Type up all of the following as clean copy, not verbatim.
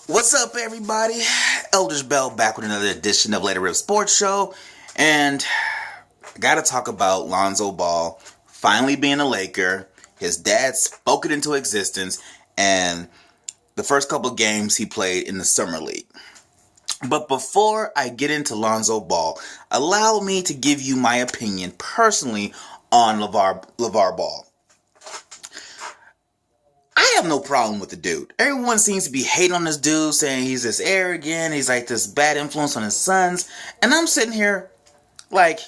What's up, everybody? Elders Bell back with another edition of Later Rip Sports Show, and I gotta talk about Lonzo Ball finally being a Laker. His dad spoke it into existence, and the first couple of games he played in the Summer League. But before I get into Lonzo Ball, allow me to give you my opinion personally on LeVar Ball. I have no problem with the dude. Everyone seems to be hating on this dude, saying he's this arrogant, he's like this bad influence on his sons. And I'm sitting here like,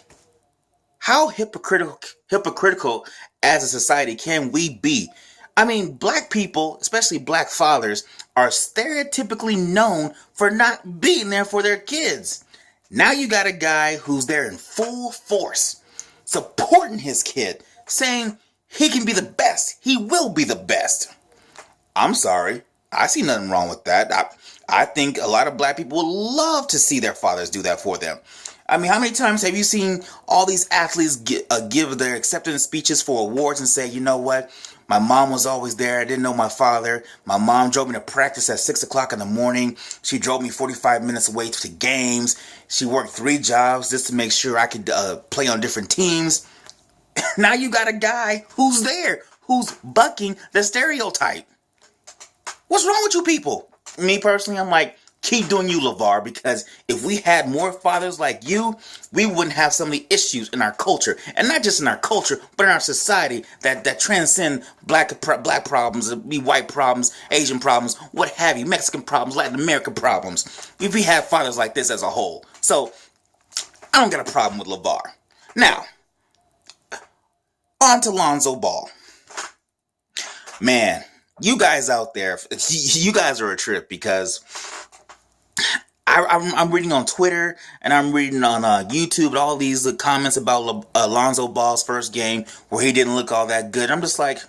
how hypocritical as a society can we be? I mean, black people, especially black fathers, are stereotypically known for not being there for their kids. Now you got a guy who's there in full force, supporting his kid, saying he can be the best. He will be the best. I'm sorry. I see nothing wrong with that. I think a lot of black people would love to see their fathers do that for them. I mean, how many times have you seen all these athletes give their acceptance speeches for awards and say, you know what? My mom was always there. I didn't know my father. My mom drove me to practice at 6 o'clock in the morning. She drove me 45 minutes away to games. She worked 3 jobs just to make sure I could play on different teams. Now you got a guy who's there, who's bucking the stereotype. What's wrong with you people? Me personally, I'm like, keep doing you, LeVar, because if we had more fathers like you, we wouldn't have so many issues in our culture. And not just in our culture, but in our society that transcend black problems, be white problems, Asian problems, what have you, Mexican problems, Latin American problems. If we had fathers like this as a whole. So, I don't got a problem with LeVar. Now, on to Lonzo Ball. Man, you guys out there, you guys are a trip because I'm reading on Twitter and I'm reading on YouTube all these comments about Lonzo Ball's first game where he didn't look all that good. I'm just like,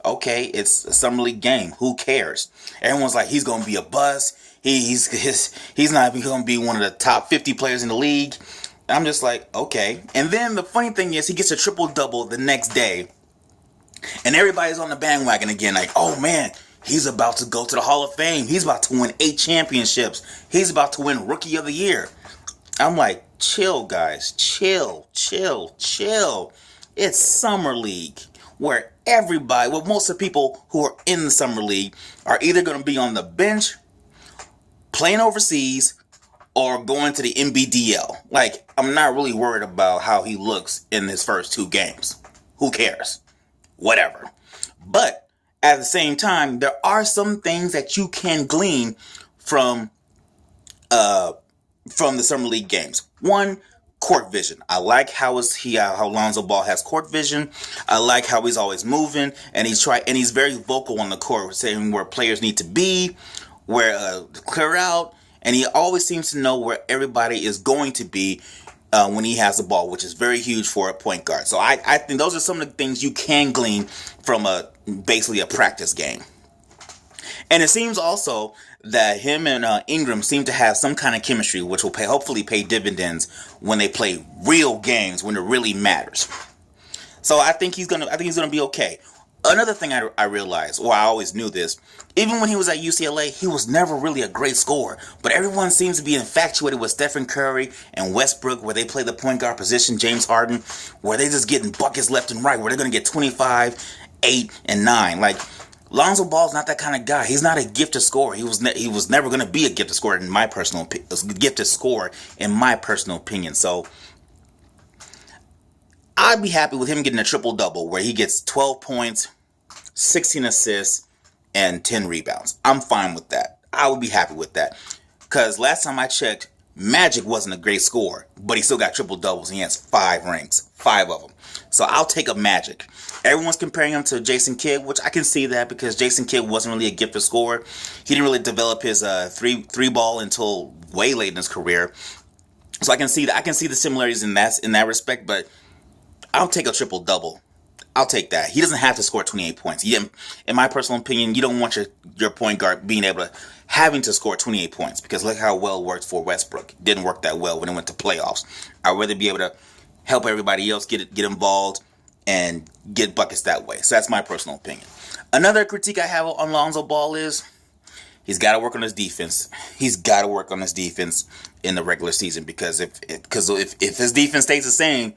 okay, it's a summer league game. Who cares? Everyone's like, he's going to be a bust. He's not even going to be one of the top 50 players in the league. I'm just like, okay. And then the funny thing is, he gets a triple-double the next day. And everybody's on the bandwagon again, like, oh man, he's about to go to the Hall of Fame. He's about to win 8 championships. He's about to win Rookie of the Year. I'm like, chill, guys. Chill. It's Summer League, where most of the people who are in the Summer League are either going to be on the bench, playing overseas, or going to the NBDL. Like, I'm not really worried about how he looks in his first 2 games. Who cares? Whatever. But at the same time, there are some things that you can glean from the Summer League games. One, court vision. I like how Lonzo Ball has court vision. I like how he's always moving, and he's very vocal on the court, saying where players need to be, where clear out, and he always seems to know where everybody is going to be when he has the ball, which is very huge for a point guard. So I think those are some of the things you can glean from basically a practice game. And it seems also that him and Ingram seem to have some kind of chemistry, which will hopefully pay dividends when they play real games, when it really matters. So I think he's gonna be okay. Another thing I realized, or I always knew this, even when he was at UCLA, he was never really a great scorer. But everyone seems to be infatuated with Stephen Curry and Westbrook, where they play the point guard position, James Harden, where they're just getting buckets left and right, where they're going to get 25, 8, and 9. Like, Lonzo Ball's not that kind of guy. He's not a gifted scorer. He was never going to be a gifted scorer in my personal opinion. So I'd be happy with him getting a triple-double where he gets 12 points, 16 assists, and 10 rebounds. I'm fine with that. I would be happy with that. Because last time I checked, Magic wasn't a great scorer, but he still got triple-doubles, and he has 5 rings. 5 of them. So I'll take a Magic. Everyone's comparing him to Jason Kidd, which I can see that because Jason Kidd wasn't really a gifted scorer. He didn't really develop his three ball until way late in his career. So I can see the similarities in that respect, but I'll take a triple-double. I'll take that. He doesn't have to score 28 points. In my personal opinion, you don't want your point guard having to score 28 points because look how well it worked for Westbrook. It didn't work that well when it went to playoffs. I'd rather be able to help everybody else get involved and get buckets that way. So that's my personal opinion. Another critique I have on Lonzo Ball is He's got to work on his defense. He's got to work on his defense in the regular season because if his defense stays the same,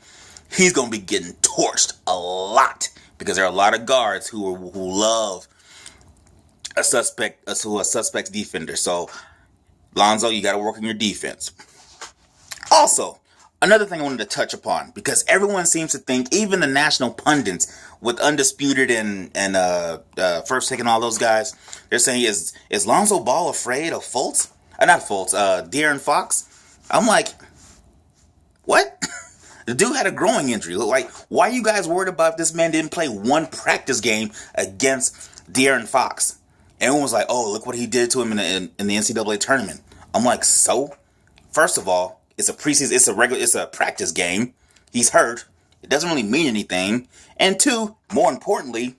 he's gonna be getting torched a lot because there are a lot of guards who love a suspect defender. So Lonzo, you got to work on your defense. Also, another thing I wanted to touch upon, because everyone seems to think, even the national pundits with Undisputed and First Take and all those guys, they're saying, is Lonzo Ball afraid of Fultz? Not Fultz, De'Aaron Fox? I'm like, what? The dude had a growing injury. Like, why are you guys worried about if this man didn't play one practice game against De'Aaron Fox? Everyone was like, oh, look what he did to him in the NCAA tournament. I'm like, so? First of all, it's a preseason, it's a practice game. He's hurt. It doesn't really mean anything. And two, more importantly,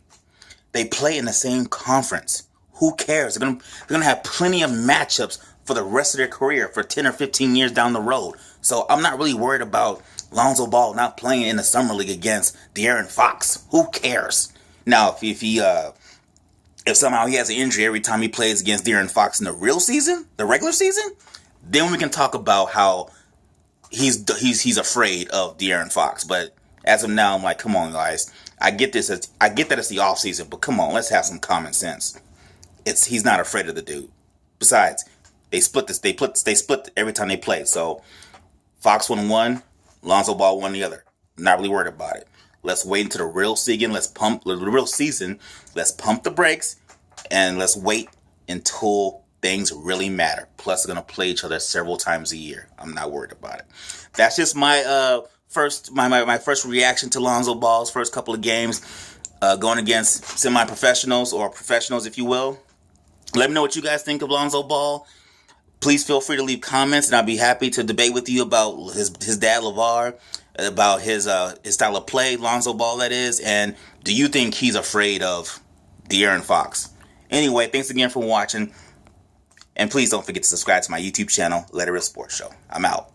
they play in the same conference. Who cares? They're gonna have plenty of matchups for the rest of their career for 10 or 15 years down the road. So I'm not really worried about Lonzo Ball not playing in the summer league against De'Aaron Fox. Who cares? Now, if somehow he has an injury every time he plays against De'Aaron Fox in the regular season, then we can talk about how he's afraid of De'Aaron Fox. But as of now, I'm like, come on, guys. I get that it's the off season, but come on, let's have some common sense. He's not afraid of the dude. Besides, they split every time they play. So Fox won one, Lonzo Ball won the other. Not really worried about it. Let's wait until the real season. Let's pump the brakes, and let's wait until things really matter. Plus, they're gonna play each other several times a year. I'm not worried about it. That's just my first reaction to Lonzo Ball's first couple of games, going against semi-professionals or professionals, if you will. Let me know what you guys think of Lonzo Ball. Please feel free to leave comments, and I'll be happy to debate with you about his dad LeVar, about his style of play, Lonzo Ball that is, and do you think he's afraid of De'Aaron Fox? Anyway, thanks again for watching, and please don't forget to subscribe to my YouTube channel, Let It Rip Sports Show. I'm out.